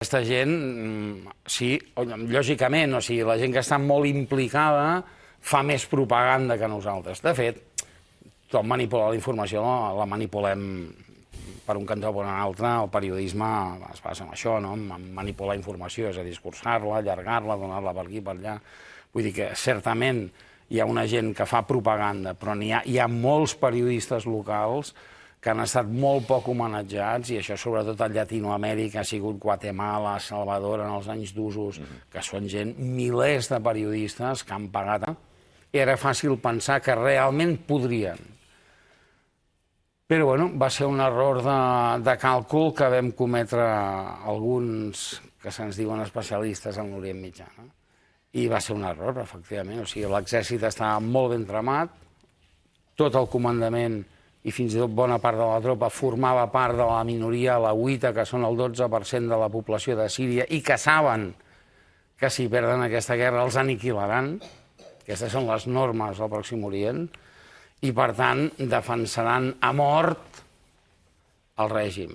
Aquesta gent, sí, lògicament, o sigui, la gent que està molt implicada fa més propaganda que nosaltres. De fet, tot manipular la informació la manipulem per un cantó o per un altre. El periodisme es basa en això, no? En manipular informació, és a dir, discursar-la, allargar-la, donar-la per aquí, per allà. Vull dir que certament hi ha una gent que fa propaganda, però hi ha molts periodistes locals que han estat molt poc homenatjats, i això sobretot a Llatinoamèrica, ha sigut Guatemala, Salvador, en els anys d'usos, que són gent, milers de periodistes que han pagat. Era fàcil pensar que realment podrien. Però, bueno, va ser un error de càlcul que vam cometre alguns que se'ns diuen especialistes en l'Orient Mitjà. I va ser un error, efectivament. O sigui, l'exèrcit estava molt ben tramat, tot el comandament i fins i tot bona part de la tropa formava part de la minoria alauita, que són el 12% de la població de Síria, i que saben que si perden aquesta guerra els aniquilaran. Aquestes són les normes del Pròxim Orient, i per tant defensaran a mort el règim.